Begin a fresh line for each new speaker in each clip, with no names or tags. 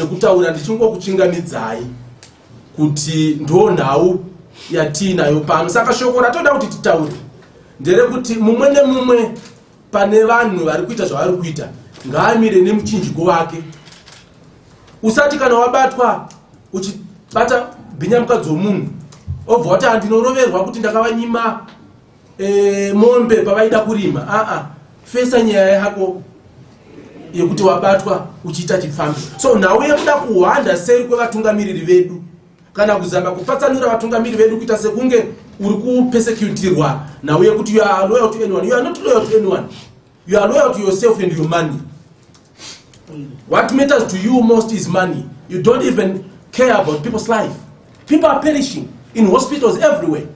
nekutaura ndichingokuchingamidzai kuti ndo nhau yatinayo pano. Saka shoko ratoda kuti titaure nderekuti mumwe nemumwe pane vanhu vari kuita zvavari kuita ngaamire nemuchinjiko wake. Usati kana wabatwa uchibata bhinya mukadzi womunhu obva wati handinoroverwa kuti ndakavanyima mombe pavaida kurima. Fesa nyaya yako yekuti wabatwa uchiita chipfambi. So nhau yekuda kuhwanda seri kwevatungamiriri vedu kana kuzamba kupatsanura vatungamiriri vedu kuita sekunge uri kupersecutirwa nhau yekuti you are loyal to anyone. You are not loyal to anyone. You are loyal to yourself and your money. What matters to you most is money. You don't even care about people's life. People are perishing in hospitals everywhere.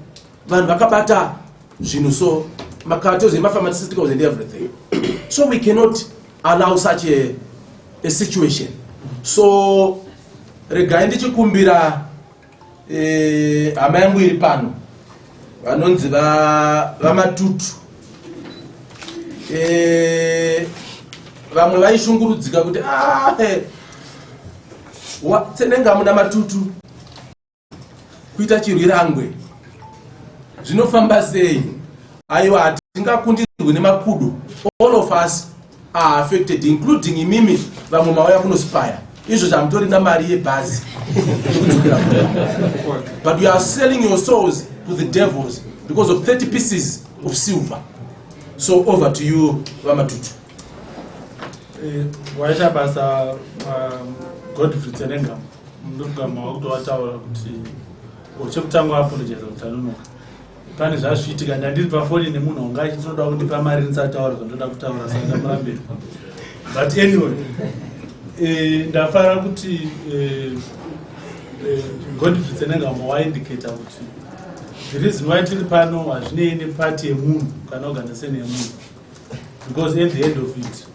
Vanhu vakabata zvinhu so makatos and pharmaceuticals and everything. So we cannot allow such a situation. So regai ndichikumbira hama yangu iri pano vanonzi vamatutu. Vamwe vaishungurudzika kuti tsenenga muna matutu kuita chirwirangwe zvinofamba sei. Aiwa hatingakundirwe nemakudo. All of us are affected, including imimi vamwe mauya kunospire. Izvo zvamutorina mari yebhazi. But you are selling your souls to the devils because of 30 pieces of silver. So over to you, Vamatutu.
Waita basa Godfrey Tsenenga ndogama wakutaura kuti uchekutanga apologize kutanunuka. Pane zvazviitika ndandiri pafoni nemunhu wanga achitoda kundipa mari ndisataura ndoda kutaura saka ndamurambira. But anyway, ndafara kuti Godfrey Tsenenga waindicate kuti the reason why tiri pano hazvinei nepati yemunhu kana organization yemunhu, because at the end of it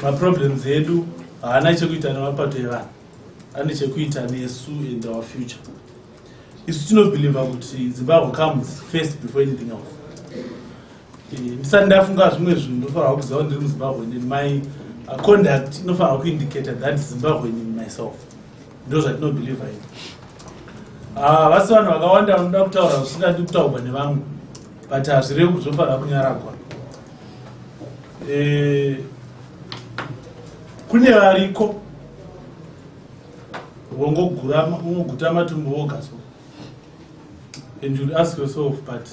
maproblems edu haana chekuita nemapato evanhu, ane chekuita nesu and our future. Isu tinobhiliva kuti Zimbabwe comes first before anything else. Ndisati ndafunga zvimwe zvinhu ndofanira kuziva ndiri muZimbabwe and my conduct inofanira kuindicate that Zimbabwe in myself. Ndo zvatinobhiliva ini. Vasi vanhu vakawanda vanoda kutaura zvisingadi kutaurwa nevamwe, but hazvirevi kuti zvofanira kunyaragwa. Kune variko vongoguta matumbu voga so, and you'll ask yourself, but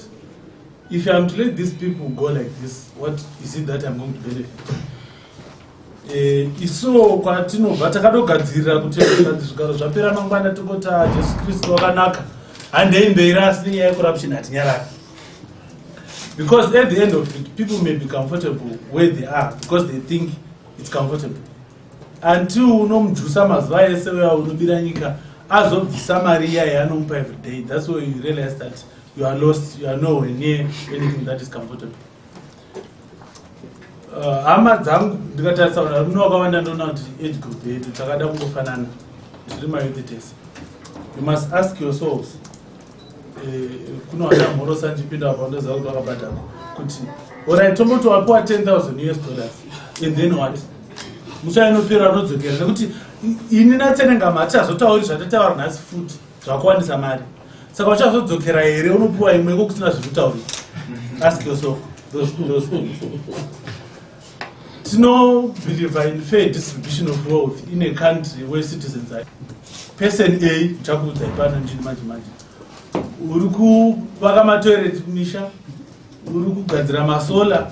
if I am to let these people go like this, what is it that I'm going to benefit? Iso kwatinobva takatogadzirira kuti zvigaro zvapera mangwana tokota Jesu Kristu wakanaka handei mberi asi nenyaya yecorruption hatinyarari. Because at the end of it, people may be comfortable where they are because they think it's comfortable. Until unomujusa mazuva ese weya unobira nyika azobvisa mari iya yaanomupa every day, that's where you realize that you are lost, you are nowhere near anything that is comfortable. Hama dzangu ndikatarisa vanhu vari muno vakawanda ndoona kuti age group yedu takada kungofanana tiri mayouth tese. You must ask yourselves, kuno vana mhoro sanjipinda vapandoziva kuti vakabata kuti alright tomboti wapiwa $10,000 and then what? Musa inopera unodzokera nekuti ini naTsenenga hatichazotauri zvatataura nhasi futi zvakuwandisa mari. Saka uchazodzokera here unopiwa imwe kokusina zvekutaurira. Ask yourself those things. No believe in fair distribution of wealth in a country where citizens are. Person A, chakudzai pano njini manje manje. Uri kuvaka matoilet kumisha, uri kugadzira masola,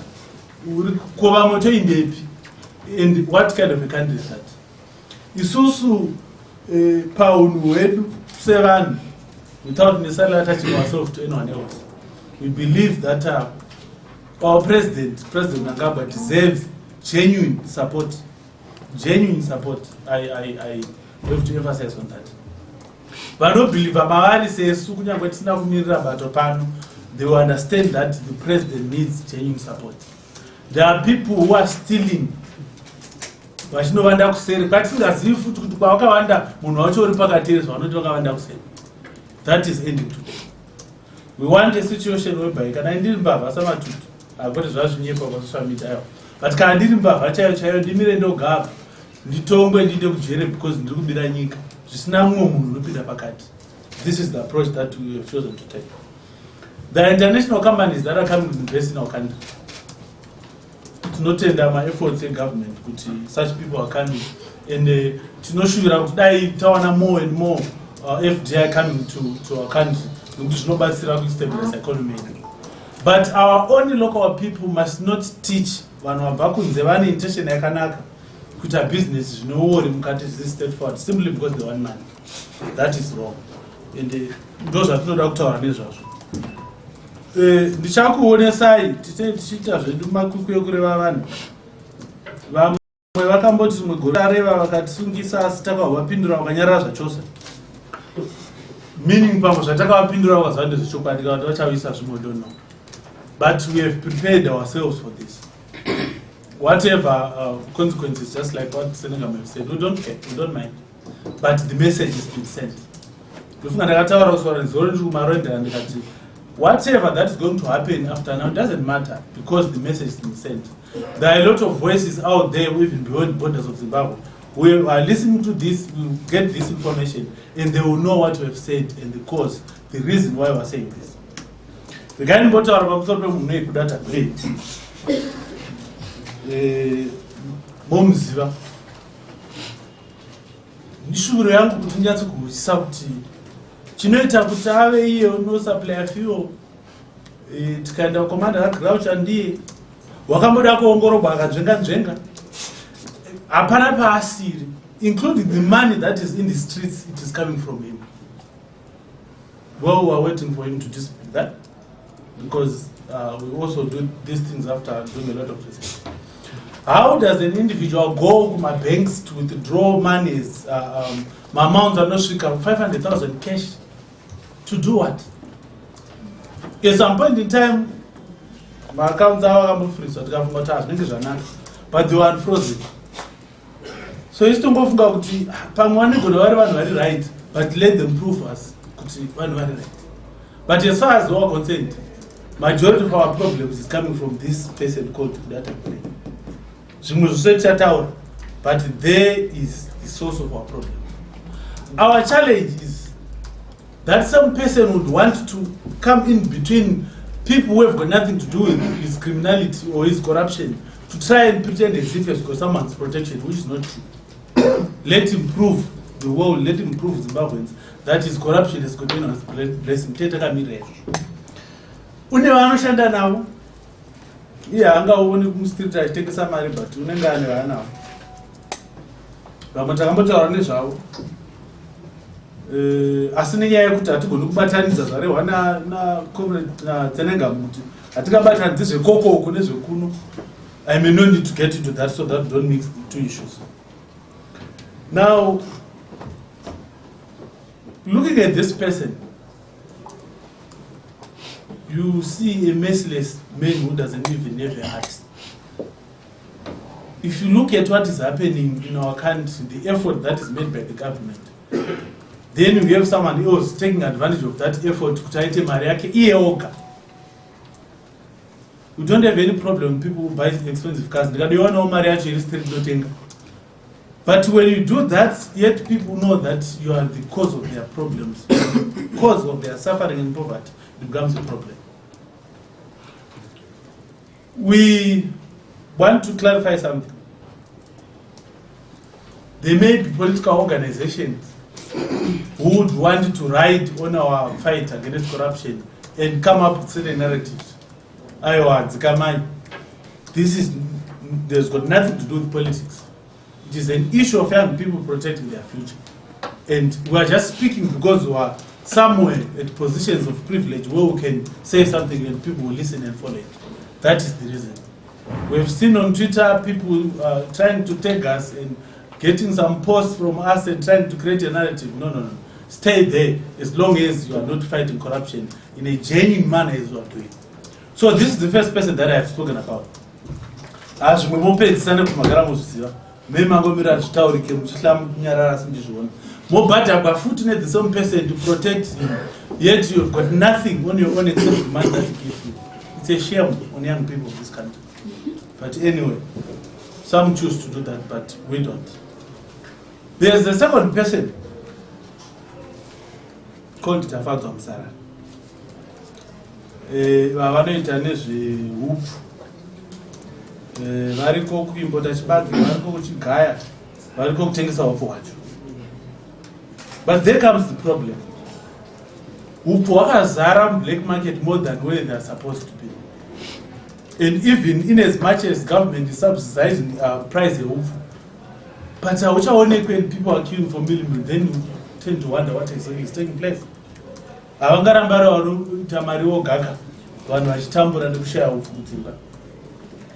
uri kukova moto indepi. And what kind of a country is that? Isusu paunhu wedu sevanhu, without necessarily attaching ourselves to anyone else. We believe that our President Mnangagwa deserves genuine support. Genuine support. I have to emphasize on that. Vanobhiliva mavari sesu kunyangwe tisina kumirira bato pano, they will understand that the president needs genuine support. There are people who are stealing. Vachinovanda kuseri kwatisingazivi futi kuti kwavakawanda munhu wacho uri pakateerezwa vanoti vakawanda kuseri. That is ending today. We want a situation whereby kana ndiri mbavha samatutu akuti zvazvinyepa pasocial media, but kana ndiri mbavha chaiyo chaiyo ndimire ndogaba nditongwe ndiende kujere because ndiri kubira nyika zvisina mumwe munhu unopinda pakati. This is the approach that we have chosen to take. The international companies that are coming to invest in our country, tinotenda ma-efforts government kuti such people are coming, and tinoshuvira kuti dai tawana more and more FDI coming to our country nokuti zvinobatsira kustabilize economy. But our own local people must not teach vanhu vabva kunze vane intention yakanaka kuita business zvinowori mukati this state forward simply because they want money. That is wrong. And ndo zvatinoda kutaura nezvazvo. Ndichakuonesai tichiita zvedu makwikwi ekureva vanhu. Vamwe vakamboti rimwe gore areva vakatisungisa asi takavapindura vakanyarara zvachose. Meaning pamwe zvatakavapindura vakaziva ndezvechokwadi kuti vachavisa zvimwe, don't know. But we have prepared ourselves for this. Whatever consequences, just like what Senegal have said, we don't care, we don't mind. But the message has been sent. Whatever that is going to happen after now doesn't matter because the message has been sent. There are a lot of voices out there, even beyond borders of Zimbabwe, who are listening to this, will get this information, and they will know what we have said and the cause, the reason why we are saying this. The guy in Bota Munei Kudata great. Momziva. Nishuru yangu kuti nyatso kumusisa kuti chinoita kuti ave iye no supply fuel tikaenda komanda Rautenbach ndiye wakamboda kuongororwa akadzvenga hapana paasiri, including the money that is in the streets, it is coming from him. Well, we are waiting for him to dispute that because we also do these things after doing a lot of research. How does an individual go to my banks to withdraw monies, my amounts are not stricken, 500,000 cash, to do what? At some point in time, my accounts are free, so but they were unfrozen. So it's to go from very right, but let them prove us very right. But as far as we are concerned, majority of our problems is coming from this person called Rautenbach. But there is the source of our problem. Our challenge is that some person would want to come in between people who have got nothing to do with his criminality or his corruption to try and pretend as if he has got someone's protection, which is not true. Let him prove the world, let him prove Zimbabweans that his corruption has got on his blessing. Unevanoshanda navo iye hangaoni kumustreet achitengesa mari but unenge ane vanavo. Vamwe takambotaura nezvavo asi nenyaya yekuti hatigoni kubatanidza zvarehwa naTsenenga muti hatikabatanidzi zvekokoko nezvekuno. I may not need to get into that so that we don't mix the two issues. Now, looking at this person, you see a merciless man who doesn't even have a heart. If you look at what is happening in our country, the effort that is made by the government, then we have someone else taking advantage of that effort to taite mari yake iye oga. We don't have any problem with people who buy expensive cars. But when you do that, yet people know that you are the cause of their problems, the cause of their suffering and poverty, it becomes a problem. We want to clarify something. There may be political organizations who would want to ride on our fight against corruption and come up with certain narratives. There's got nothing to do with politics. It is an issue of young people protecting their future. And we are just speaking because we are somewhere at positions of privilege where we can say something and people will listen and follow it. That is the reason. We have seen on Twitter people trying to tag us and getting some posts from us and trying to create a narrative. No. Stay there as long as you are not fighting corruption in a genuine manner as you are doing. So this is the first person that I have spoken about. As we move past Sunday from Magaramus, Memangomira Taurike, Muslim Nyara Sindishwan. More better, but fortunately, the same person to protect him, yet you have got nothing on your own except the money that you give you. It's a shame on young people of this country. But anyway, some choose to do that, but we don't. There's the second person called Tafadzwa Msara. Vanoita nezveupfu. Variko kuimbota chibage, variko kuchigaya, variko kutengesa upfu hwacho. But there comes the problem. Upfu hwakazara black market more than where they are supposed to be. And even in as much as government is subsidizing price of upfu, but when people are queuing for millions, then you tend to wonder what is taking place.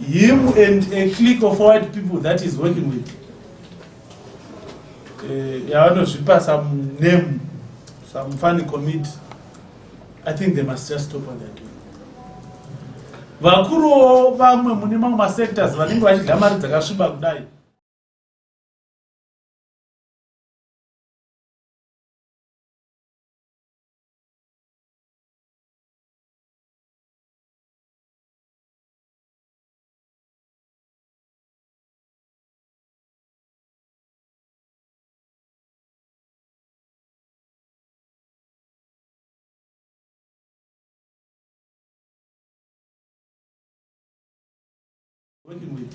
Him and a clique of white people that he's working with. Some name, some funny commit. I think they must just stop what they're doing. Vakuru vamwe munima ma sectors vanenge vachidya mari dzakasviba kudai. Working with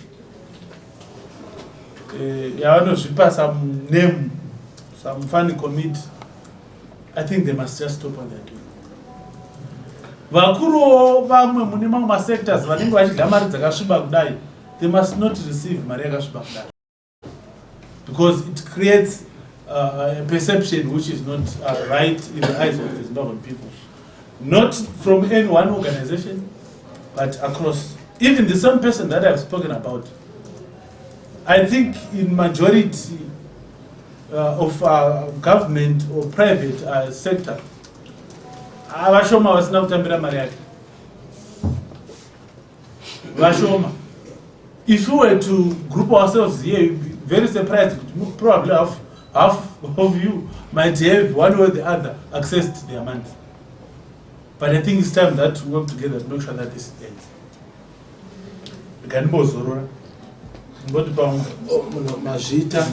some name, some funny commit. I think they must just stop what they're doing. Vakuru vamwe munima ma sectors vanenge vachidya mari dzakasviba kudai, they must not receive mari yakasviba kudai, because it creates a perception which is not right in the eyes of the Zimbabwean people, not from any one organization, but across. Even the same person that I've spoken about, I think in majority of government or private sector, Vashoma was now Tambira Mariaki. Vashoma. If we were to group ourselves here, you'd be very surprised. Probably half of you might have one way or the other accessed their money. But I think it's time that we work together to make sure that this ends.
Mazvita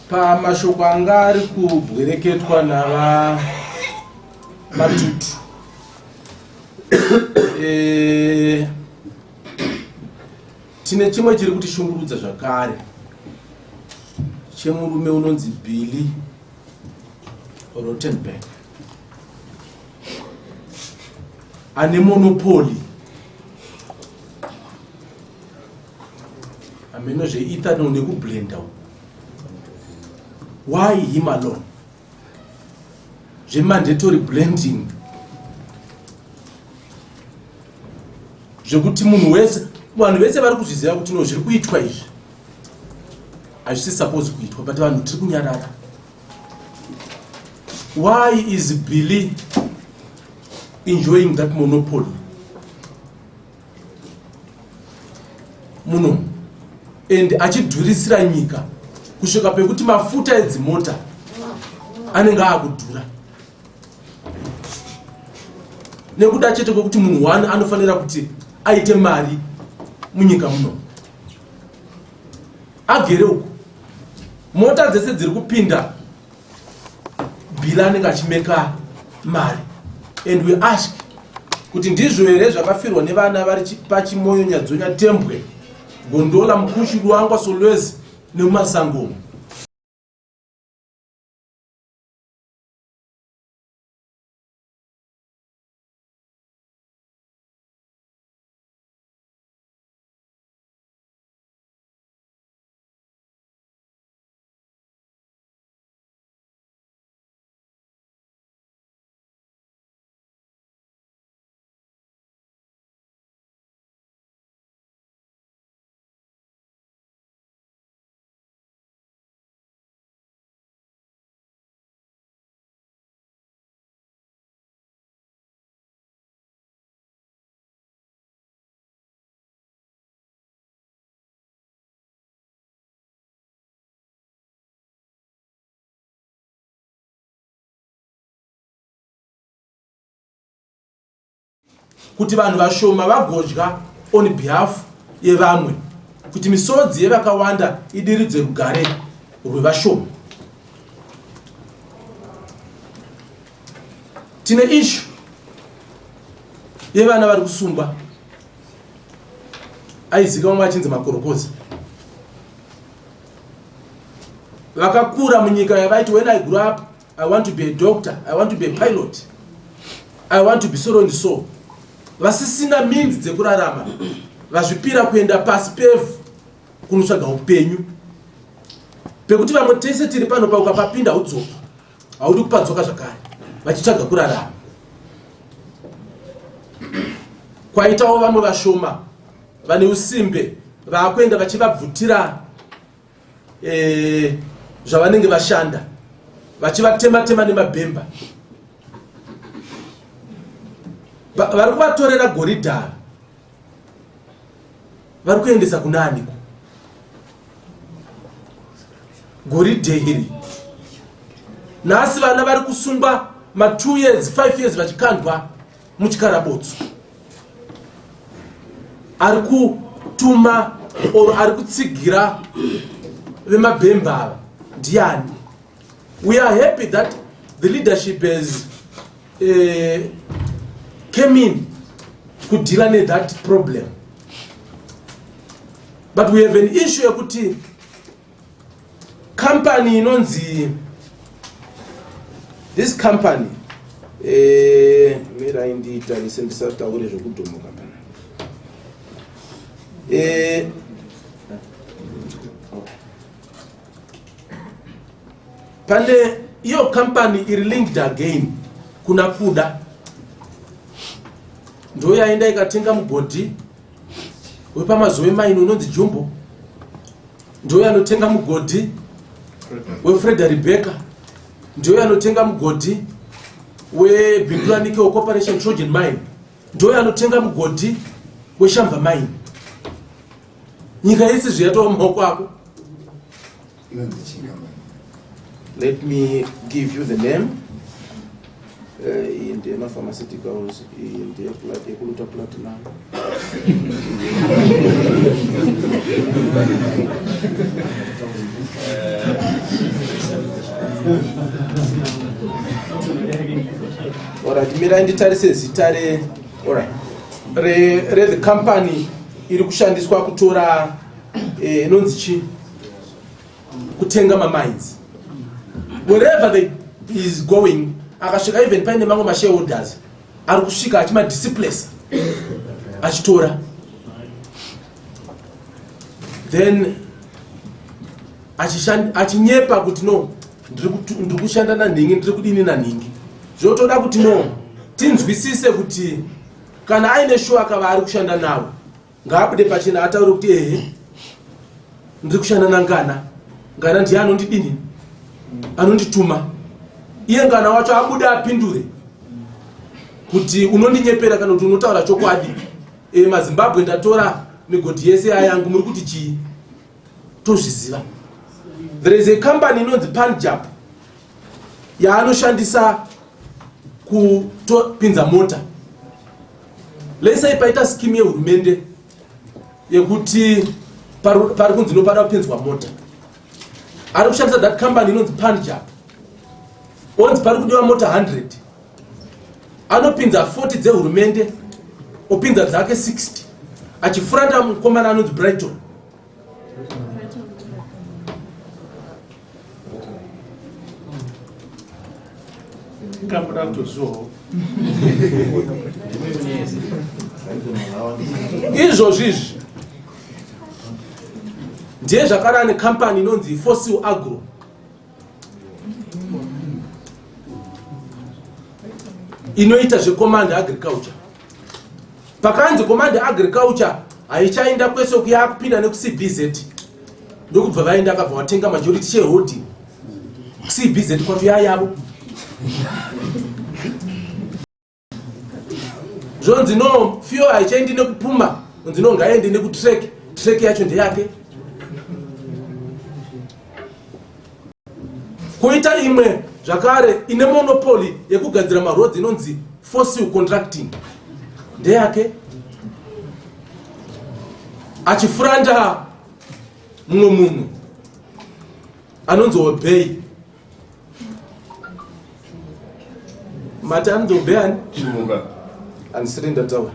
pamashoko anga ari kubwereketwa nava matutu tine chimwe chiri kutishungurudza zvakare chemurume unonzi Rautenbach ane monopoli ameno zveethanol nekublenda. Why him alone? Mandatory blending zvekuti vanhu vese vari kuzviziva kuti no zviri kuitwa izvi hazvisi supposed kuitwa, but vanhu tiri kunyarara. Why is Billy enjoying that monopoly muno and achidhurisira nyika kusvika pekuti mafuta edzimota anenge akudhura nekuda chete kwekuti munhu wani anofanira kuti aite mari munyika muno agere uko mota dzese dziri kupinda Bila anenge achimeka mari. And we ask kuti ndizvo here zvakafirwa nevana vari pachimoyo nyadzonya tembwe gondola mukushi ruangwa solwezi nemumasango. Kuti vanhu vashoma vagodya on behalf yevamwe kuti misodzi yevakawanda idiridze rugare rwevashoma. Tine issue yevana vari kusungwa aiziva umwe achinzi makorokoza. Vakakura munyika yavaiti when I grew up I want to be a doctor, I want to be a pilot, I want to be so and so. Vasisina means dzekurarama vazvipira kuenda pasi pevhu kunotsvaga upenyu pekuti vamwe tese tiri pano pa ukapapinda udzoka haudi kupadzoka zvakare vachitsvaga kurarama. Kwaitawo vamwe vashoma vane usimbe vakuenda vachivabvutira zvavanenge vashanda vachivatema-tema nemabhemba. Vari kuvatorera goridha vari kuendesa kunaniko goridhe iri. Nhasi vana vari kusungwa 2 years 5 years vachikandwa muchikarabodzo. Ari kutuma or ari kutsigira vemabhemba ava ndiani? We are happy that the leadership has came in to deal with that problem. But we have an issue yekuti company inonzi this company mera indita lisendisataure zvekudhomoka pana pane iyo company iri linked again kuna kuda ndo yaenda ikatenga mugodhi wepamazuve maini unonzi Jumbo, ndo yanotenga mugodhi weFreda Rebecca, ndo yanotenga mugodhi weBiglanike Corporation Trojan Mine, ndo yanotenga mugodhi weShamva Mine. Nyika yese zviyatova mumaoko ako. Let me give you the name. In the pharmaceuticals, in the Ekuluta Platinum. Alright, mira inditarise zitare. Alright. The company iri kushandiswa kutora inonzi chi kutenga mines. Wherever they is going, akasvika even paine mamwe mashareholders ari kusvika achimadisciplesa achitora, then achinyepa kuti no ndiri kushanda nanhingi, ndiri kudini nanhingi. Zvotoda kuti no tinzwisise kuti kana aine shuwaka vaari kushanda navo ngaabude pachena ataure kuti ehe ndiri kushanda nangana, ngana ndiye anondidini, anondituma. Iye ngana wacho abuda apindure kuti unondinyepera kana kuti unotaura chokwadi. MaZimbabwe ndatora migodhi yese ayangu, muri kuti chii? Tozviziva. There is a company inonzi Punjab yaanoshandisa kutopinza mota. Let's say paita scheme yehurumende yekuti pari kunzi nopada kupinzwa mota. Ari kushandisa that company inonzi Punjab. Once pari kudiwa mota 100 anopinza 40 dzehurumende, opinza dzake 60 achifuranda mukomana anonzi Brighton. Izvozvizvi ndiye zvakara necompany inonzi Fossil Agro. Inoita zvecommand agriculture. Pakanzi command agriculture haichaenda kwese kuyakupinda nekuCBZ, ndokubva vaenda akabva vatenga majority shareholding kuCBZ kwatu yayavo. Zvonzi no fuel haichaendi nekupuma, unzi no ngaende nekutrek, trek yacho ndeyake. Koita imwe zvakare ine monopoly yekugadzira maroads inonzi Fossil Contracting ndeyake. Achifuranda mumwe anonzo obey mati anonzo obey ani
Chimunga.
and surrender tawa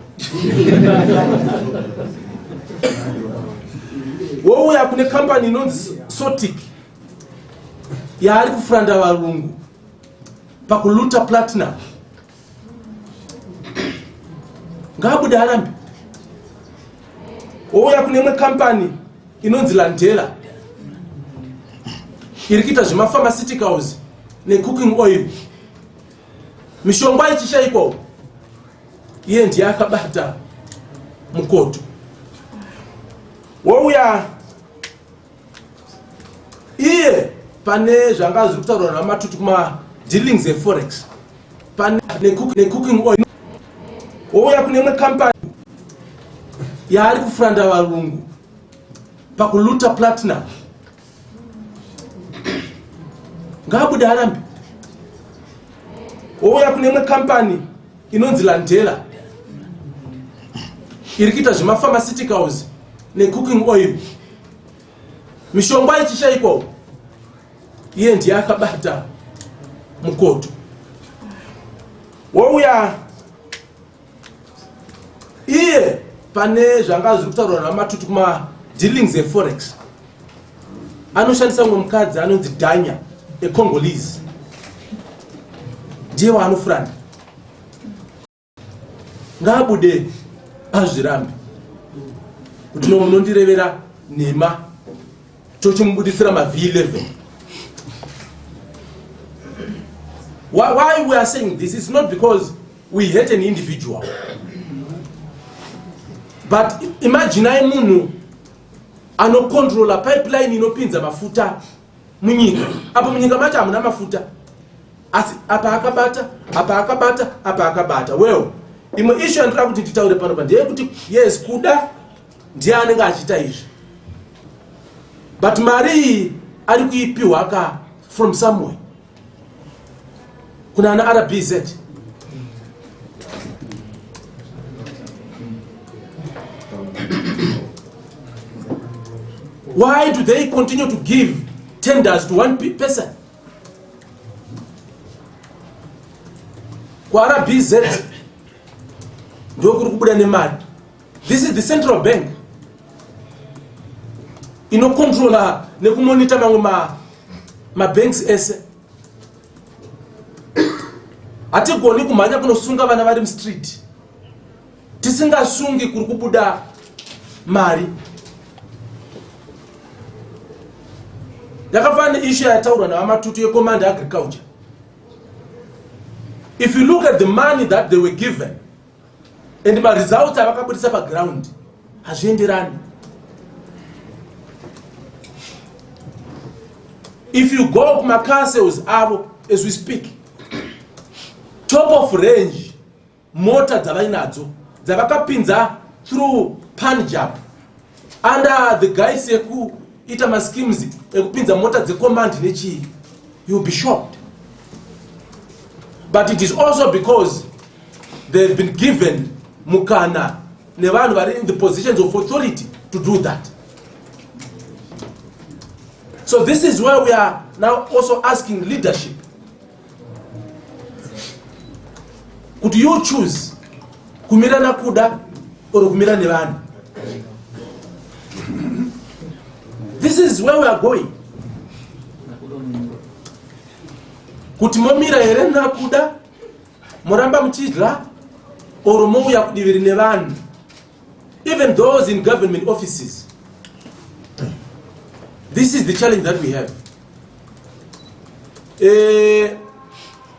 wouya kune company inonzi Sotic yaari kufranda varungu pakuluta platinum ngabude arambe. Wouya kune imwe company inonzi Landela iri kuita zvemapharmaceuticals necooking oil mishonga ichishaikwawo iye ndiye akabata mukoto. Wouya iye pane zvanga zviri kutaurwa namatutu kuma dealings eforex pane necooking oil. Wouya kune imwe company yaari kufranda varungu pakuluta platinum ngabude arambe. Wouya kune imwe company inonzi Landela iri kuita zvemapharmaceuticals necooking oil mishonga ichishaikwawo iye ndiye akabata mukoto. Wouya iye pane zvanga zviri kutaurwa namatutu kuma dealings eforex anoshandisa mumwe mukadzi anonzi Danya eCongolese ndiye waanofranda ngabude azvirambe kuti nomunondirevera nhema tochimubudisira maV11. Why we are saying this is not because we hate an individual, but imagine munhu anocontrola pipeline inopinza mafuta munyika. Apa munyika macho hamuna mafuta asi apa akabata apa akabata apa akabata. Well, imwe issue andira kuti titaure pano ndeye kuti yes kuda ndiye anenge achiita izvi, but mari ari kuipiwa ka from somewhere kuna ana RBZ. Why do they continue to give tenders to one person? Kwa RBZ ndio kuri kubuda nemari. This is the central bank inocontrola nekumonitor mamwe ma banks ese. Atigoni kumhanya kunosunga vana vari mustreet tisingasungi kuri kubuda mari. Yakafanana issue yataurwa navamatutu yecommand agriculture. If you look at the money that they were given and the results avakabudisa paground hazvienderani. If you go kuma car sales avo as we speak, top of range mota dzavainadzo dzavakapinza through Punjab under the guys ekuita maschemes ekupinza mota dzecommand nechi, you'll be shocked. But it is also because they've been given mukana nevanhu vari in the positions of authority to do that. So this is where we are now also asking leadership. Could you choose kumira na kuda or kumira nevanhu? This is where we are going. Kuti momira here na kuda moramba muchidla or mouya kudiviri nevanhu, even those in government offices. This is the challenge that we have.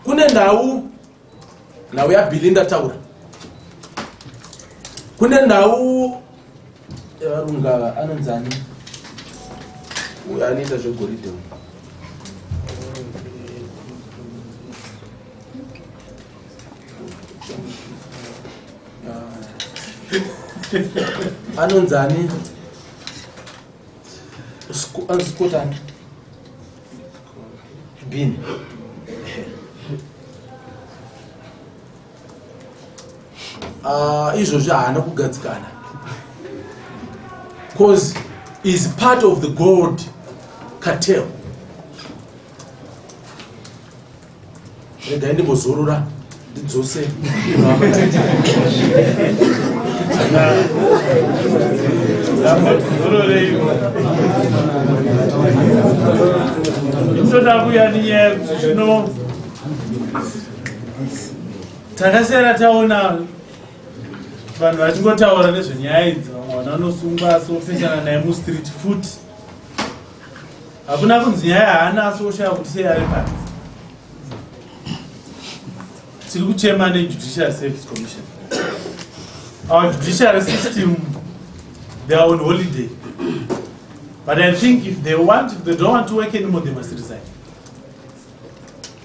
Kune ndau nawe yaBilinda taura. Kune ndau yarunga anonzani uyaniita zvegoridhe anonzani anzikotani bini izvozvo haana kugadzikana, cause is part of the gold cartel. Regai ndimbozorora ndidzose
ndoda kuya ninyaya kuti zvino takasiyana taona vanhu vachingotaura nezvenyaya idzi, vamwe vanhu vanosungwa asopesana naye mustreet foot. Hakuna kunzi nyaya haana asoshaya kuti sei ari panzi. Tiri kuchema neJudicial Service Commission. Our judiciary system, they are on holiday. But I think if they don't want to work anymore, they must resign.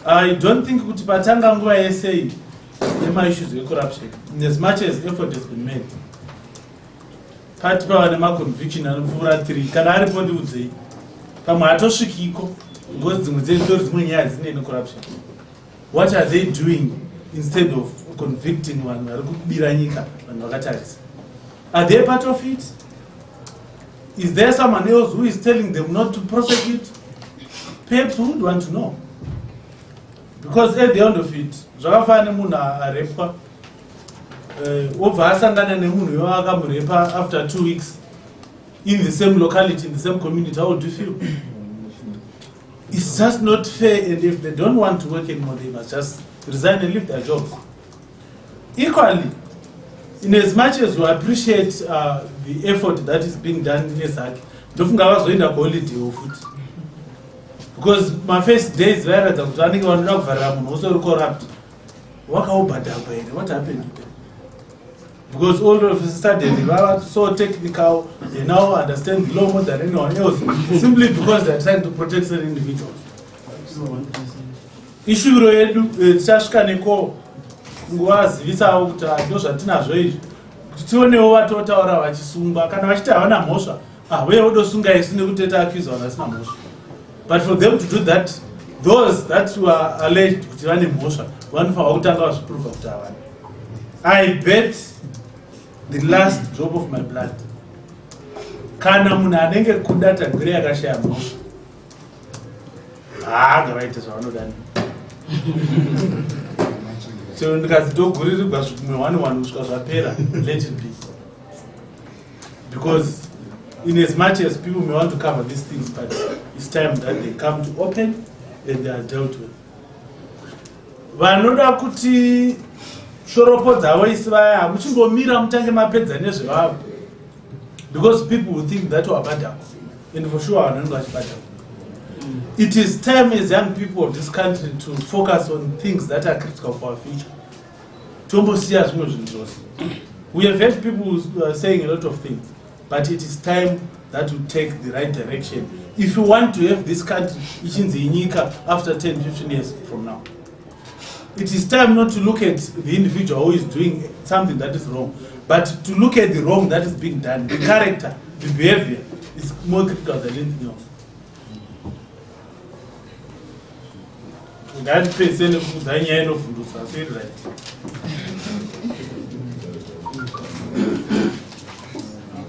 I don't think kuti patanga nguva yese nema issues of corruption, in as much as effort has been made. Part2 nema conviction anopfuura 3 kana aripo ndiudzei. Pamwe hatosvikiko because dzimwe dzetori dzimwe nyaya dzine corruption. What are they doing instead of convicting vanhu vari kubira nyika, vanhu vakatarisa? Are they part of it? Is there someone else who is telling them not to prosecute? Perhaps we would want to know. Because at the end of it, zvakafana nemunhu arepwa, obva asangana nemunhu iwo akamurepa after 2 weeks in the same locality, in the same community. How would you feel? It's just not fair, and if they don't want to work anymore, they must just resign and leave their jobs. Equally, in as much as we appreciate the effort that is being done in Esaki, ndofunga vazoenda kuholiday futi. Because my first days vairatidza kuti vanenge vanoda kuvharira munhu usori corrupt. Wakaubhadhamba here, what happened to them? Because all of a sudden they are so technical, they now understand the law more than anyone else, simply because they are trying to protect certain individuals. Issue yedu tichasvika neko nguvazivisawo kuti ndozvatinazvo izvi, kuti tionewo vatotaura vachisungwa kana vachiti havana mhosva, uye vodosunga isu nekuti taaccuse vanhu vasina mhosva. But for them to do that, those that were alleged kuti vane mhosva vanofanirwa kutanga vazviprova kuti havana. I bet the last drop of my blood, kana munhu anenge kuda Tagwireyi akashaya mhosva, ngavaite zvavanodani. So ndikazitoguririgwa zvikumwe 1-1 kusvika zvapera, let it be. Because in as much as people may want to cover these things, but it's time that they come to open and they are dealt with. Vanoda kuti shoropo dzavo isi vaya hamuchimbomira mutange mapedza nezvevavo. Because people will think that wabhadhako, and for sure vanenge vachibhadhako. It is time as young people of this country to focus on things that are critical for our future. Tombosiya zvimwe zvinhu zvose. We have heard people who are saying a lot of things, but it is time that we take the right direction. If you want to have this country ichinzi inyika after 10-15 years from now, it is time not to look at the individual who is doing something that is wrong, but to look at the wrong that is being done. The character, the behavior is more critical than anything else. Ngatipesene kuudza nyaya inovhundusa, so it's right.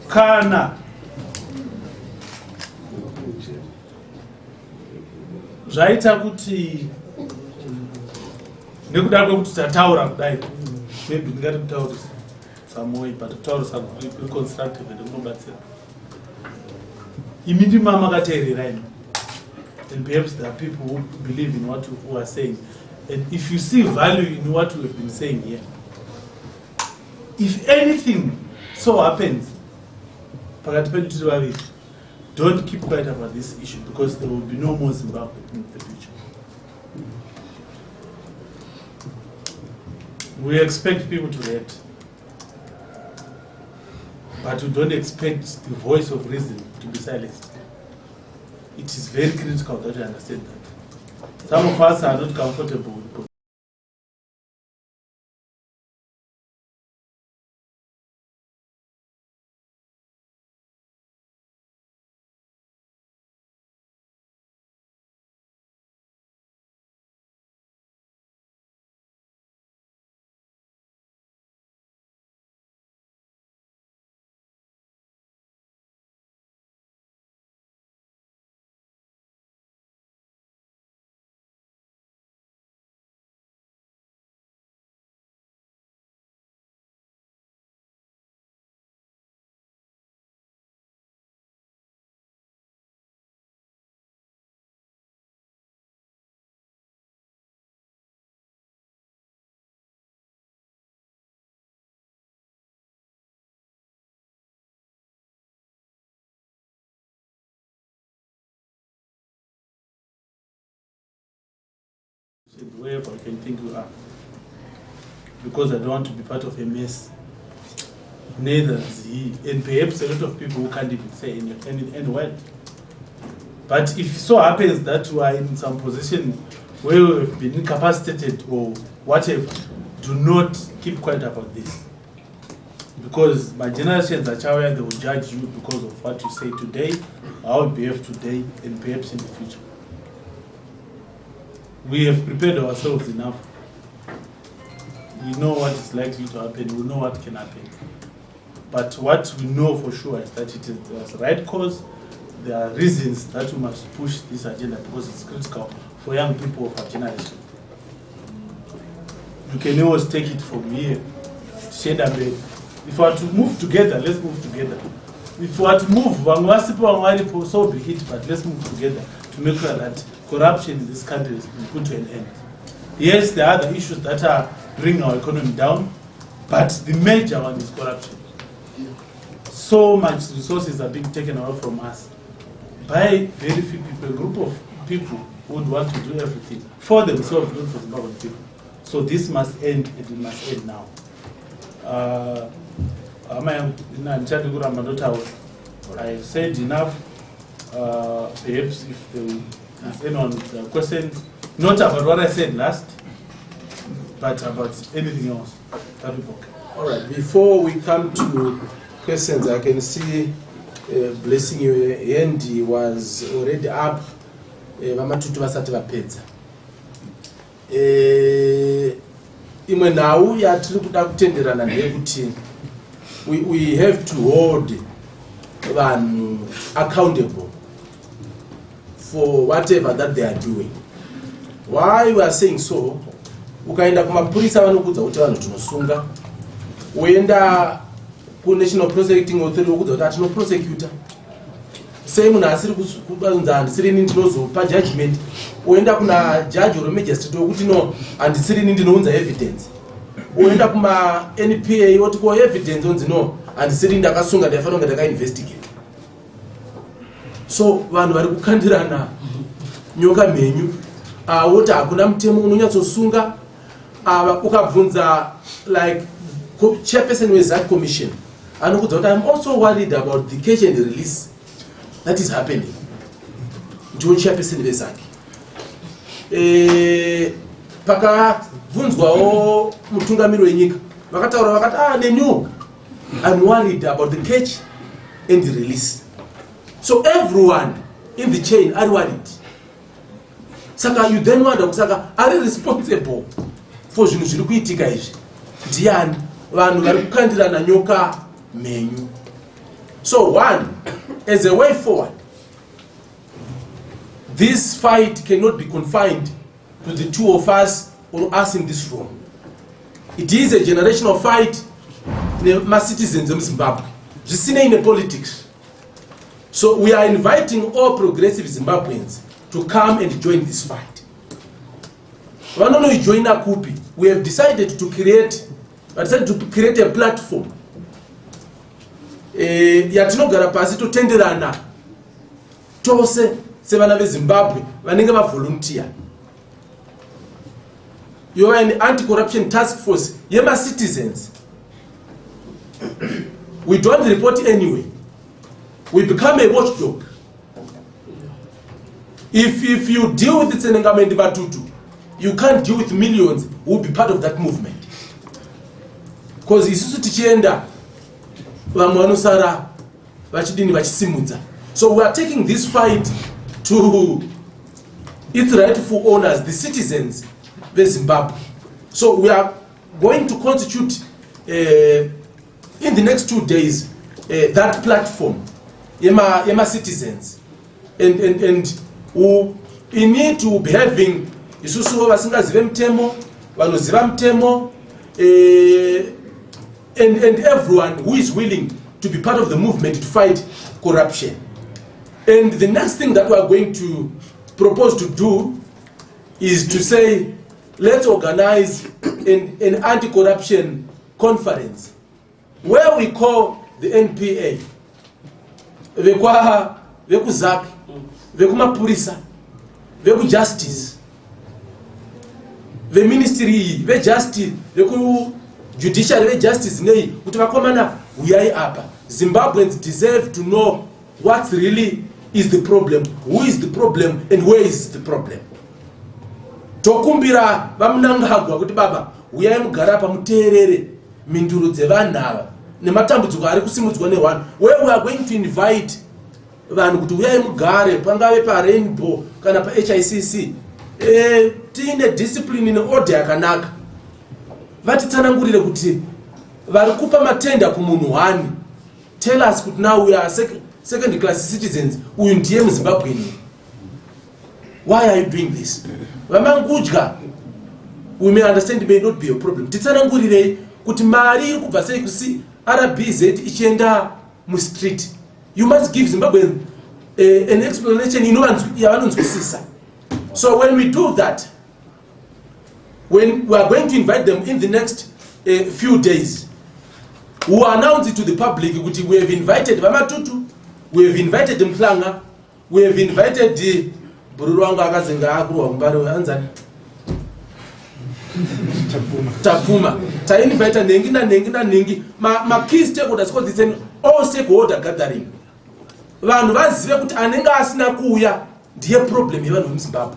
Kana zvaita kuti nekuda kwekuti tataura kudai, maybe ndingati kutaurisa some way, but kutaurisa reconstructive and kunobatsira. Imi ndima makateerera ino. And perhaps there are people who believe in what we are saying. And if you see value in what we have been saying here, if anything so happens, don't keep quiet about this issue, because there will be no more Zimbabwe in the future. We expect people to react, but we don't expect the voice of reason to be silenced. It is very critical that you understand that. Some of us are not comfortable with educated, wherever you can think you are. Because I don't want to be part of a mess. Neither is he. And perhaps a lot of people who can't even say any word. But if it so happens that you are in some position where you have been incapacitated or whatever, do not keep quiet about this. Because my generations are aware they will judge you because of what you say today, how you behave today, and perhaps in the future. We have prepared ourselves enough. We know what is likely to happen, we know what can happen. But what we know for sure is that it is the right cause. There are reasons that we must push this agenda because it's critical for young people of our generation. You can always take it from here. If we are to move together, let's move together. If we are to move, so be it, but let's move together to make sure that corruption in this country is put to an end. Yes, there are other issues that are bringing our economy down, but the major one is corruption. So much resources are being taken away from us by very few people, a group of people who would want to do everything for themselves, not for Zimbabwean people. So this must end, and it must end now. I have said enough. Perhaps if there is anyone with questions, not about what I said last, but about anything else, that would be okay.
All right, before we come to questions, I can see blessing you. Andy was already up. Vamatutu vasati vapedza. Imwe nhau yatiri kuda kutenderana ndeyekuti we have to hold vanhu accountable for whatever that they are doing. Why we are saying so? Ukaenda kumapurisa vanokudza kuti vanhu tinosunga, uenda ku National Prosecuting Authority okudza kuti atinoprosecutor. Sei munhu asiri kubanza handisiri ini ndinozopa judgment, uenda kuna judge or magistrate okuti no handisiri ini ndinounza evidence. Uenda kuma NPA oti ko evidence onzi no handisiri ndakasunga ndafanira kunge ndakainvestigate. So vanhu vari kukandirana nyoka mhenyu woti hakuna mutemo unonyatsosunga. Ukabvunza like chairperson weZANU commission anokudza kuti I'm also worried about the catch and release that is happening. Ndiwo chairperson weZANU. Pakabvunzwawo mutungamiri wenyika vakataura vakati nenyu I'm worried about the catch and the release. So everyone in the chain are worried. Saka you then wonder kusaka are responsible for zvinhu zviri kuitika izvi ndiani? Vanhu vari kukandirana nyoka mhenyu. So one, as a way forward, this fight cannot be confined to the two of us or us in this room. It is a generational fight. My citizens of Zimbabwe, zvisinei in politics. So we are inviting all progressive Zimbabweans to come and join this fight. We have decided to create a platform. Yatinogara pasi totenderana tose sevana veZimbabwe vanenge vavolunteer. You are an anti-corruption task force yema citizens. We don't report anyway. We become a watchdog. If you deal with Tsenengamende Batutu, you can't deal with millions who will be part of that movement. Because isusu tichienda vamwe vanosara vachidini vachisimudza. So we are taking this fight to its rightful owners, the citizens of Zimbabwe. So we are going to constitute in the next 2 days that platform, Yema citizens, and we need to be having isusu vasingazive mutemo, vanoziva mutemo, and everyone who is willing to be part of the movement to fight corruption. And the next thing that we are going to propose to do is to say, let's organize an anti-corruption conference where we call the NPA, vekuzaki, vekumapurisa, vekujustice, veministry vejustice vekujudiciary vejustice nei kuti vakomana uyai apa. Zimbabweans deserve to know what really is the problem, who is the problem, and where is the problem. Tokumbira vamunangagwa kuti baba uyai mugara apa muteerere minduro dzevanhu ava nematambudziko ari kusimudzwa nevanhu. Where we are going to invite vanhu kuti uyai mugare pangave paRainbow kana paHICC tiine discipline neorder yakanaka. Vatitsanangurire kuti vari kupa matenda kumunhu 1. Tell us kuti now we are second class citizens. Uyu ndiye muZimbabwean. Why are you doing this? Vamangudya, we may understand, it may not be a problem. Titsanangurirei kuti mari iri kubva sei kusi RBZ ichienda mustreet. You must give Zimbabwean an explanation yavanonzwisisa. So when we do that, when we are going to invite them in the next few days, we will announce it to the public. We have invited Vamatutu, we have invited Mplanga, we have invited the Buruanga Kazenga Mbaro Anzan Tapuma. Ta invite Nengi. Ma key stakeholders, because it's an all stakeholder gathering. Vanhu vazive kuti anenga asina kuuya ndiye problem yevanhu vemuZimbabwe.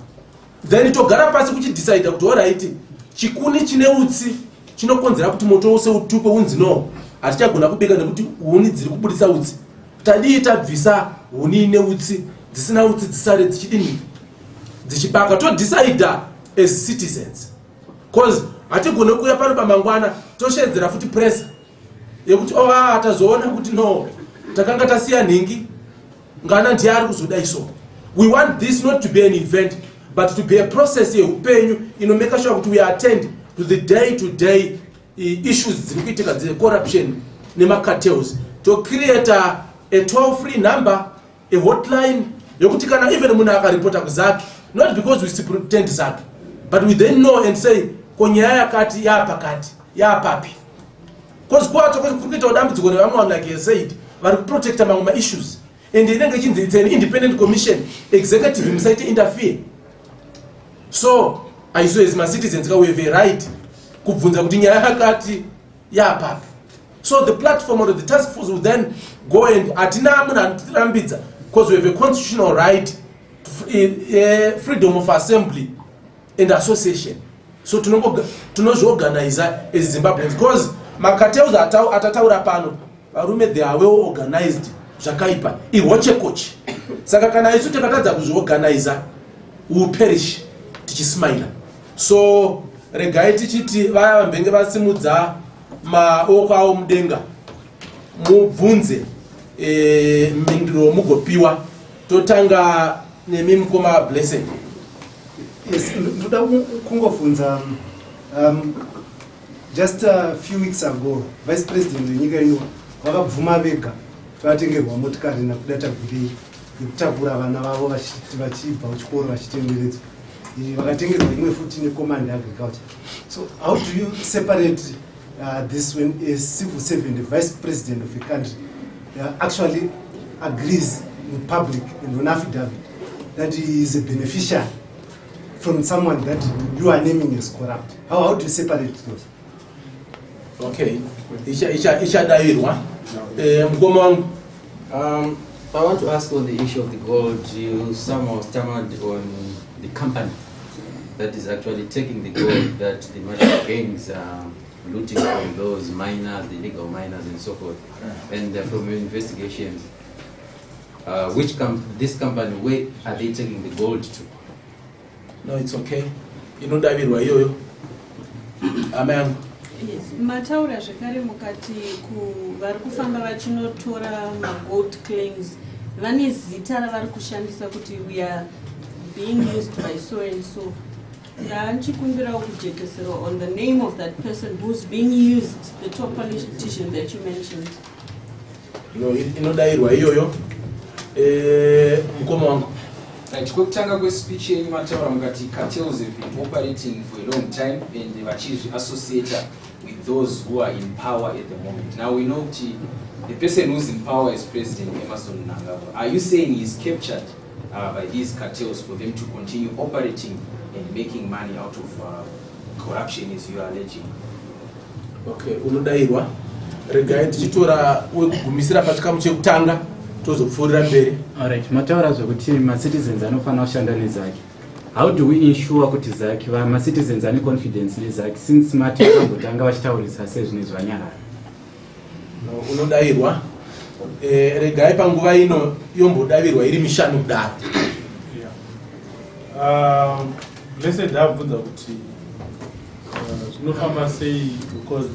Then togara pasi kuchidecide kuti alright, chikuni chine utsi chinokonzera kuti moto wose utukwe unzi no, hatichagona kubika nekuti huni dziri kubudisa utsi. Tadii tabvisa huni ine utsi, dzisina utsi dzisare dzichidini dzichibaka. To decide as citizens, because hatigone kuuya pano pamangwana toshedzera futi press yekuti atazoona kuti no takanga tasiya nhingi ngana ndiye ari kuzoda iso. We want this not to be an event, but to be a process yeupenyu inomeka sure kuti we attend to the day-to-day issues dziri kuitika dzecorruption nemacartels. To create a toll-free number, a hotline yokuti kana even munhu akaripota kuzaki, not because we pretend zaki, but we then know and say konyaya yakati yapakati yapapi. Because kwacho kuita dambudziko nevamwe like I said vari kuprotecta mamwe issues, and inenge chinzi it's an independent commission, executive musaite interfere. So I saw as my citizens we have a right kubvunza kuti nyaya yakati yapapi. So the platform or the task force will then go and atina munhu anotirambidza, because we have a constitutional right to freedom of assembly and association. So tinozviorganize as Zimbabweans, because macartels atataura pano varume they are well organized zvakaipa ihochekochi. Saka kana isu takatadza kuzviorganize we will perish tichismaila. So regai tichiti vaya vambenge vasimudza maoko avo mudenga mubvunze mindiro mugopiwa. Totanga nemi mukoma Blessed.
Yes, ndoda kungofunza just a few weeks ago Vice President wenyika ino vakabvuma vega vatengerwa motikari nakuda Tagwireyi yekutakura vana vavo vachibva kuchikoro vachitenderedzwa. Vakatengerwa imwe futi necommand agriculture. So how do you separate this when a civil servant, a vice president of a country, actually agrees in public and on affidavit that he is a beneficiary from someone that you are naming as corrupt? How do you separate those?
Okay, Ishadairwa.
I want to ask on the issue of the gold. You somehow stammered on the company that is actually taking the gold that the merchant gangs are looting from those miners, the illegal miners and so forth. And from your investigations, this company, where are they taking the gold to?
No, it's okay. You know David Wayoyo. Amen.
Yes, mataura zvekare mukati vari kufamba vachinotora magold claims vane zita ravari kushandisa kuti we are being used by so and so. Ndichikumbirawo kujekesera on the name of that person who's being used, the top politician that you mentioned.
No, inodairwa iyoyo mukoma wangu.
Right, kwekutanga kwespeech yenyu mataura mukati cartels have been operating for a long time and vachizviassociate with those who are in power at the moment. Now we know the person who's in power is President Emmerson Mnangagwa. Are you saying he's captured by these cartels for them to continue operating and making money out of corruption as you are alleging.
Okay, unodairwa. Regai tichitora wekugumisira pachikamu chekutanga tozopfuurira mberi.
Alright, mataura zvokuti ma-citizens anofanira kushanda nezake. How do we ensure kuti zake ma-citizens ane confidence nezake since mati akambotanga vachitaurisa sezvine zvanyarara?
Unodairwa. Regai panguva ino yombodavirwa iri mishanu kudaro.
Blessed ndabvunza kuti zvinofamba sei because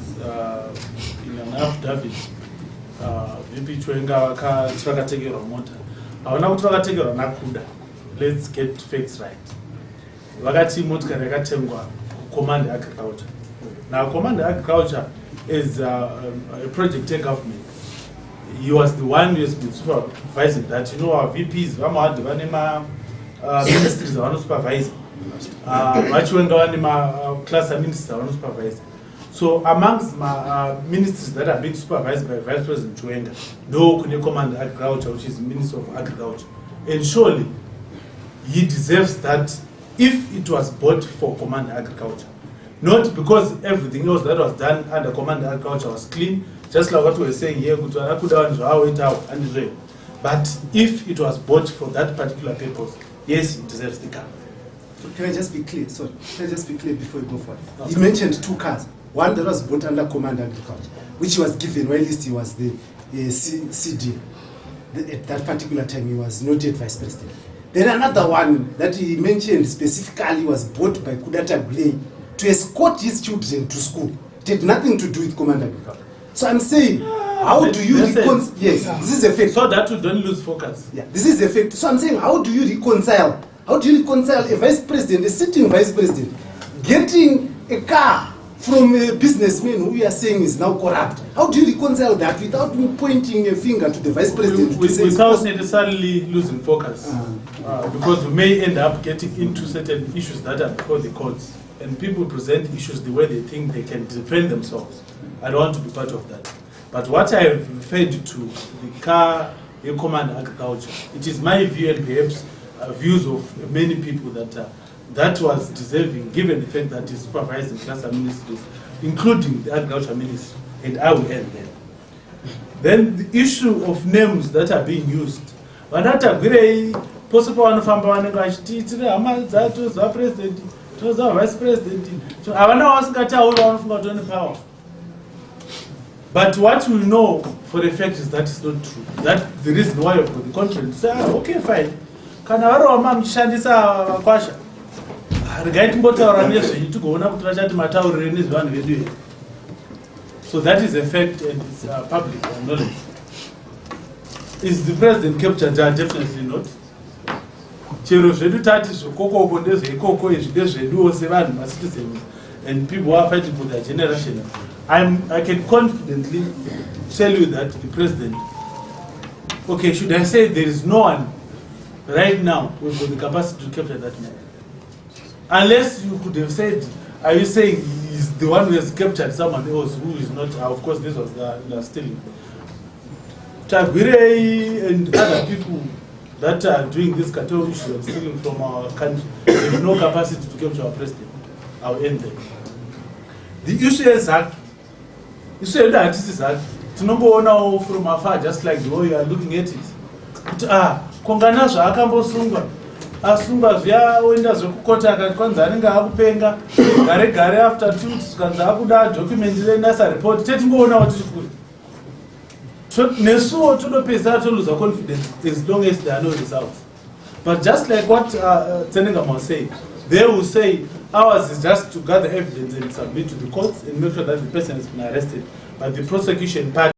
in an affidavit VP Chwenga vakatekerwa mota havana kuti vakatekerwa nakuda. Let's get facts right. Vakati motikari yakatengwa kucommand agriculture. Now command agriculture is a project government. He was the one who has been supervising that. You know, our VPs vane ministries are supervising. Class ministers are supervising. So amongst my ministries that are being supervised by Vice President Chwenga, no Kune Command Agriculture, which is Minister of Agriculture. And surely he deserves that if it was bought for Command Agriculture. Not because everything else that was done under Command Agriculture was clean, just like what we were saying here, but if it was bought for that particular purpose, yes, it deserves the car.
So can I just be clear? Sorry, can I just be clear before you go forward? Okay. You mentioned 2 cars. One that was bought under Command Agriculture, which was given, while least he was the CD. At that particular time, he was not yet Vice President. Then another one that he mentioned specifically was bought by kuda Tagwireyi to escort his children to school. It had nothing to do with Command Agriculture. So I'm saying, how do you reconcile? Yes, this is a fact.
So that you don't lose focus.
Yeah, this is a fact. So I'm saying, how do you reconcile? How do you reconcile a vice president, a sitting vice president, getting a car from a businessman who you are saying is now corrupt? How do you reconcile that without me pointing a finger to the vice president?
Without necessarily losing focus. Because we may end up getting into certain issues that are before the courts. And people present issues the way they think they can defend themselves. I don't want to be part of that. But what I have referred to, the car, the Command Agriculture, it is my view and perhaps views of many people that that was deserving, given the fact that it's supervising cluster ministries, including the Agriculture Ministry, and I will end there. Then the issue of names that are being used. Tagwireyi, possible one from president, vice president, power. But what we know for a fact is that it's not true. That the reason why you've got the conference, say, okay, fine. Kana waro mamshandisa kwasha. Regaiti mbotaura nezvenyu tigoona kuti vachati mataurire nezvanhu vedu here. So that is a fact and it's public knowledge. Is the president captured? Definitely not. Chero zvedu tati zvekokoko ndezveikoko izvi ndezveduwo sevanhu macitizens and people who are fighting for their generation. I can confidently tell you that the president, okay, should I say there is no one right now who's got the capacity to capture that man? Unless you could have said, are you saying he's the one who has captured someone else who is not? Of course, this was the stealing. Tagwireyi and other people that are doing this cartel issue and stealing from our country, they have no capacity to capture our president. I'll end there. The issue is that you say that this is that to not go now from afar, just like the way you are looking at it. Kongana zvakambosungwa asungwa zviya oenda zvekukota akati kwanza anenge akupenga gare gare after 2 tikanza akuda document renasa report tetingoona kuti tikuri nesuwo todopesa toluza confidence as long as there are no results. But just like what Tsenengam was saying, they will say ours is just to gather evidence and submit to the courts and make sure that the person has been arrested. But the prosecution part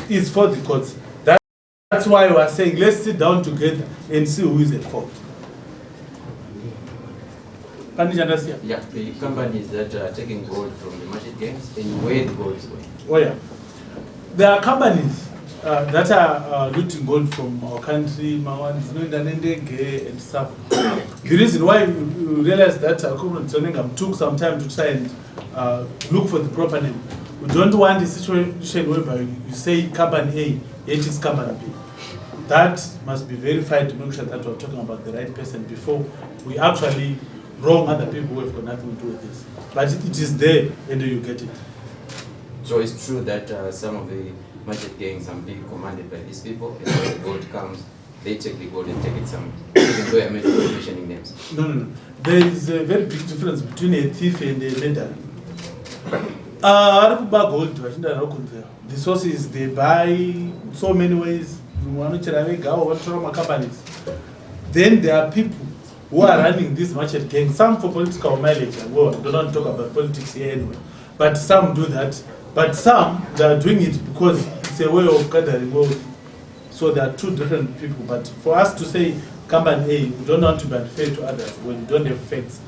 is for the courts. That's why we are saying let's sit down together and see who is at fault. Can you understand?
Yeah, the companies that are taking gold from the merchant gangs and where the gold is going.
Oh yeah. There are companies that are looting gold from our country, and stuff. The reason why you realize that Zonengam took some time to try and look for the proper name. We don't want a situation whereby you say company A, it is company B. That must be verified to make sure that we're talking about the right person before we actually wrong other people who have got nothing to do with this. But it is there and you get it.
So it's true that some of the merchant gangs are being commanded by these people, and when the gold comes, they take the gold and take it somewhere. Even though I'm not mentioning names.
No. There is a very big difference between a thief and a lender. The sources they buy in so many ways. Companies. Then there are people who are running this merchant gang. Some for political mileage. Well, do not talk about politics here anyway. But some do that. But some they are doing it because it's a way of gathering wealth. So there are two different people. But for us to say company A, we don't want to be unfair to others when we don't have facts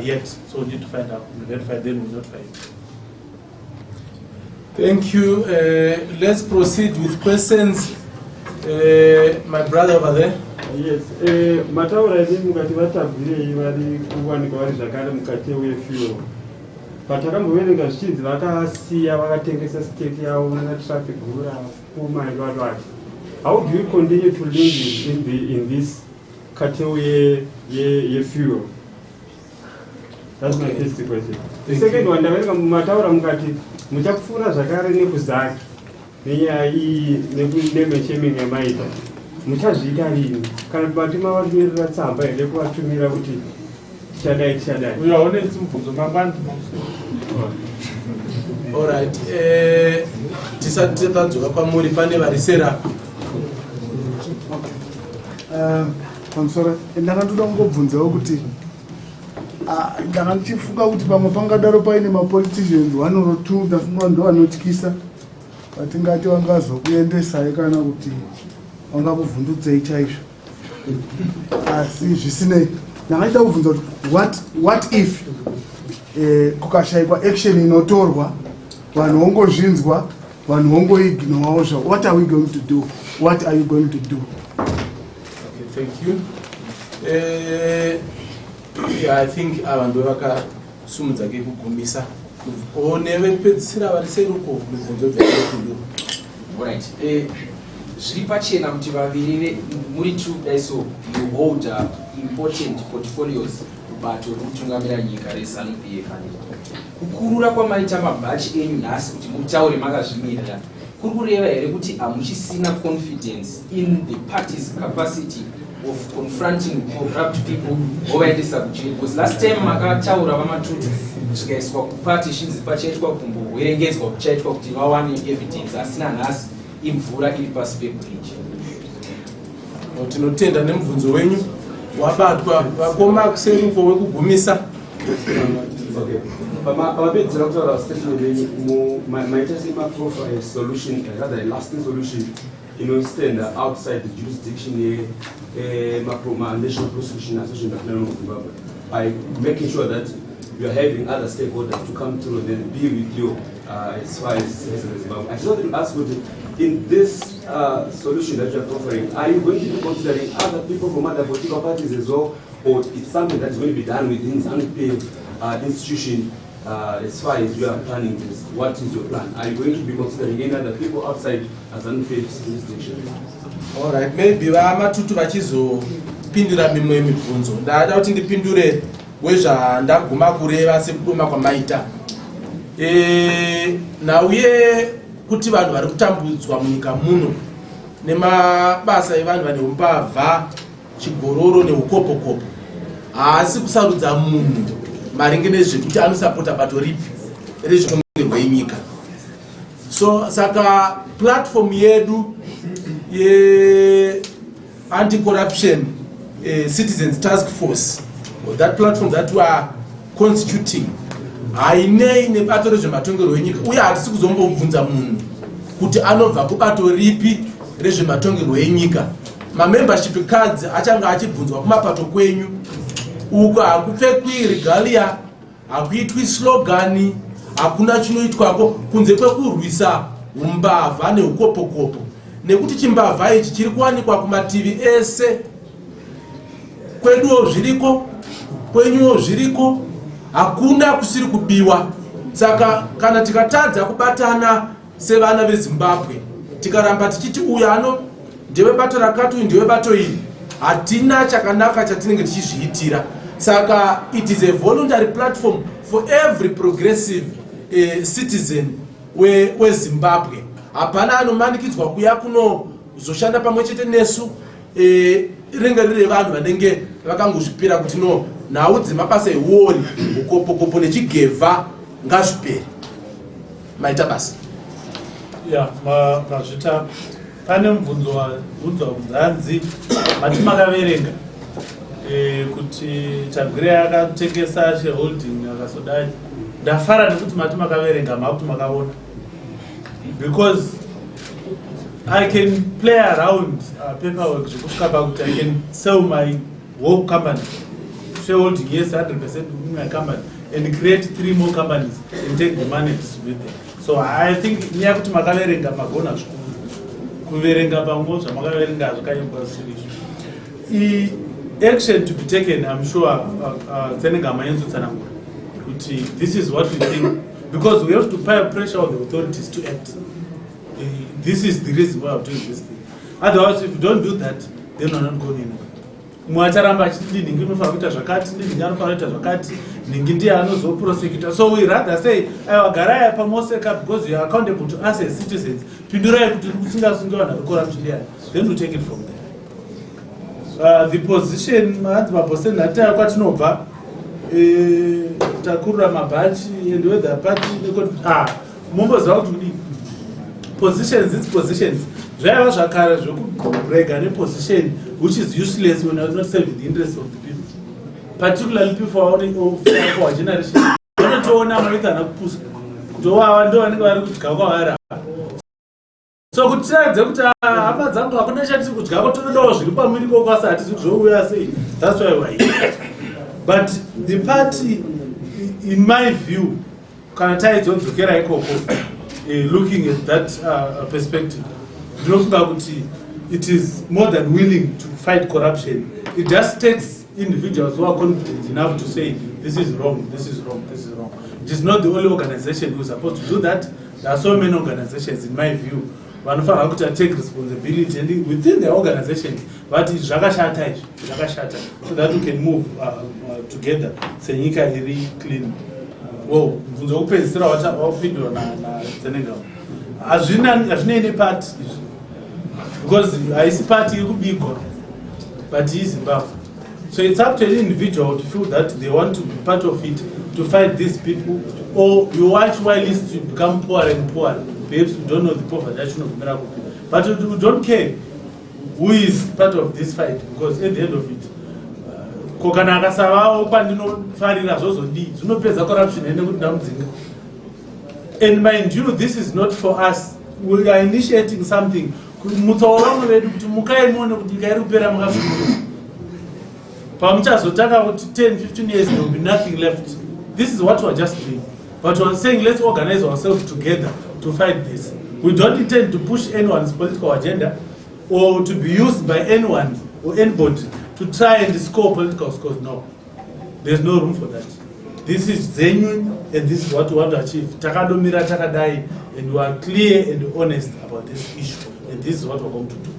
yet. So we need to find out. We identify them, we notify them.
Thank you. Let's proceed with questions. My brother over there.
Yes. Tagwireyi mukati Tagwireyi vari kuwanika vari zvakare mukati wefuel. Patakamboverenga zvichinzi vakasiya vakatengesa state yavo nanatraffic gura kumai vatwacho. How do you continue to live in this category fuel? That's my first question. The second one, ndaverenga mumataura mukati muchakufuna zvakare nekuzaki nenyaya iyi nemesheming yamaita. Muchazviita rini? Kana bati mavatunirira tsamba here kuvatumira kuti tichadai.
Uyaone mubvunzo mangwani.
All right. Tisati tadzoka kwamuri pane varisera.
Pamusoro ndakandoda kungobvunzawo kuti ndanga ndichifunga kuti pamwe pangadaro paine mapoliticians 1 or 2 ndafunga ndo vanotyisa vatingati vangazokuendesai kana kuti vangakuvhundudzei chaizvo. Asi zvisinei ndangaita kubvunza kuti what if kukashayikwa action inotorwa vanhu vongozvinzwa vanhu vongoignowawo zvavo. What are we going to do? What are you going to do?
Okay, thank you. Yeah, I think avanhu vakasumudza kekugumisa nevepedzisira variseruko mibvunzo dzakakuru.
Alright. Zviri pachena kuti vaviri muri two daiso you hold important portfolios kubato rinotungamira nyika reZanuPf. Kukurura kwamaita mabhachi enyu nhasi kuti mutaure makazvimirira kuri kureva here kuti hamuchisina confidence in the party's capacity of confronting corrupt people ovaendesa kujail? Because last time makataura vamatutu zvikaiswa kuparty shinzi pachaitwa kumboverengedzwa kuchaitwa kuti vawane evidence, asina nhasi imvura iri pasi pebridge.
Tinotenda nemubvunzo wenyu wabatwa vakoma kuseruko wekugumisa.
Pamapedzera kutaura statement yenyu maita semaprofile solution rather a lasting solution inostand outside the jurisdiction national prosecution association of Zimbabwe by making sure that you are having other stakeholders to come through and be with you as far as Zimbabwe. I just wanted to ask you, in this solution that you are offering, are you going to be considering other people from other political parties as well, or it's something that is going to be done within ZanuPf institution as far as you are planning this? What is your plan? Are you going to be considering any other people outside ZanuPf's jurisdiction?
All right, maybe vamatutu vachizopindura mimwe mibvunzo. Ndada kuti ndipindure wezvandaguma kureva sekudoma kwamaita. Nauye kuti vanhu vari kutambudzwa munyika muno nemabasa evanhu vane umbavha, chigororo neukopokopo, haasi kusarudza munhu maringe nezvekuti anosapota bato ripi rezvekongerwa yenyika. So saka platform yedu ye anti-corruption citizens task force, or that platform that we are constituting, hainei nebato rezvematongerwo enyika, uye hatisi kuzombobvunza munhu kuti anobva kubato ripi rezvematongerwo enyika. Mamembership cards achanga achibvunzwa kumapato kwenyu, uko hakupfekwi regalia, hakuitwi slogani, hakuna chinoitwako kunze kwekurwisa umbavha neukopokopo, nekuti chimbavha ichi chiri kuwanikwa kumativi ese. Kweduwo zviriko, kwenyuwo zviriko, hakuna kusiri kubiwa. Saka kana tikatadza kubatana sevana veZimbabwe, tikaramba tichiti uyu ano ndewe bato rakati, uyu ndewe bato iri, hatina chakanaka chatinenge tichizviitira. Saka it is a voluntary platform for every progressive citizen weZimbabwe. Hapana anomanikidzwa kuya kunozoshanda pamwe chete nesu, ringe riri vanhu vanenge vakangozvipira kuti no, nhau dzemabasa ewori, ukopokopo nechigevha ngazvipere. Maita basa.
Ya, mazvita pane mubvunzo muzanzi mati makaverenga kuti Tagwireyi akatengesa shareholding akasodai. Ndafara nekuti mati makaverenga makuti makaona, because I can play around paperwork zvekusvika pakuti I can sell my whole company, shareholding yes 100% in my company, and create 3 more companies and take the money and distribute them. So I think nyaya kuti makaverenga magona zvikuru, kuverenga pamwe zvamakaverenga zvakanyengwa zvisiri. Action to be taken, I'm sure Tsenenga Mayenzu kuti this is what we think, because we have to pay pressure on the authorities to act. This is the reason why I'm doing this thing. Otherwise, if you don't do that, then we're not going anywhere. Mwacharamba achiti ningi unofanira kuita zvakati, ningi anofanira kuita zvakati, ningi ndiye anozoprosecutor. So we rather say, garai pamoseka, because you are accountable to us as citizens. Pindurai kuti musingasungiwa nacorruption here. Then we take it from there. The position, mabosen nataya kwatinobva, takurura mabhachi and whether party mumboziva kuti positions, these positions zvaiva zvakare zvokurega neposition which is useless when you are not serving the interests of the people, particularly people for our generation. Vanotoona mavitana kupusa ndovava ndo vanenge vari kudya kwavari. So kuti tiradze kuti hama dzangu hakuna chatiri kudya, kotonodawo zviri pamwiri kokwasa hatisi kuti zvouya sei. That's why we're here. But the party, in my view, kana taizodzokera ikoko, looking at that perspective, it is more than willing to fight corruption. It just takes individuals who are confident enough to say this is wrong, this is wrong, this is wrong. It is not the only organization who is supposed to do that. There are so many organizations, in my view, vanofanira kuti take responsibility and within the organization, but it's zvakashata, so that we can move together senyika iri clean. Wow, mvunzo kupedzisira wapindwa na Tsenenga. Hazvina any part, because haisi party iri kubigwa, but he is Zimbabwe. So it's up to any individual to feel that they want to be part of it, to fight these people, or you watch while it's to become poorer and poorer. Perhaps we don't know the poverty of miracle, but we don't care who is part of this fight, because at the end of it, kokana akasavawo pandinofarira zvozodii zvinopedza corruption ene kuti ndamudzinga. And mind you, this is not for us. We are initiating something. Mutsauro vamwe vedu kuti mukai muone kuti nyika iri kupera makasvika. Pamuchazotaka kuti 10-15 years there will be nothing left. This is what we are just doing. But we are saying let's organize ourselves together to fight this. We don't intend to push anyone's political agenda or to be used by anyone or anybody to try and score political scores. No. There's no room for that. This is genuine and this is what we want to achieve. Takadomira takadai, and we are clear and honest about this issue. And this is what we're going to do.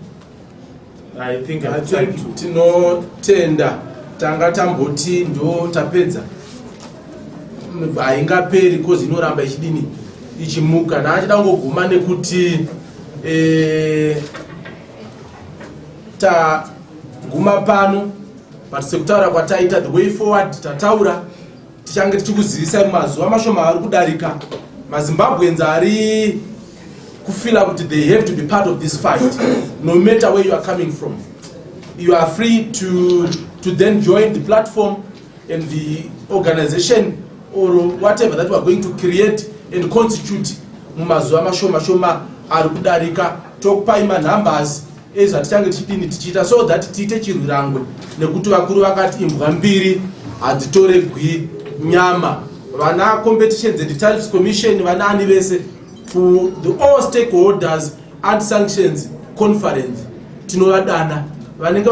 I think
tinotenda tanga tamboti ndo tapedza haingaperi kozi inoramba ichidini ichimuka. Naachida kungoguma nekuti taguma pano, but sekutaura kwataita the way forward tataura tichange tichikuzivisa mumazuva mashoma ari kudarika maZimbabweans ari kufila kuti they have to be part of this fight. No matter where you are coming from, you are free to then join the platform and the organization or whatever that we are going to create and constitute mumazuva mashoma ari kudarika tokupai manumbers ezvatichange tichidini tichiita so that tiite chirwirangwe, nekuti vakuru vakati imbwa mbiri hadzitoregwi nyama. Vana competitions and tariffs commission vanani vese for the all stakeholders and sanctions conference tinovadana vanenge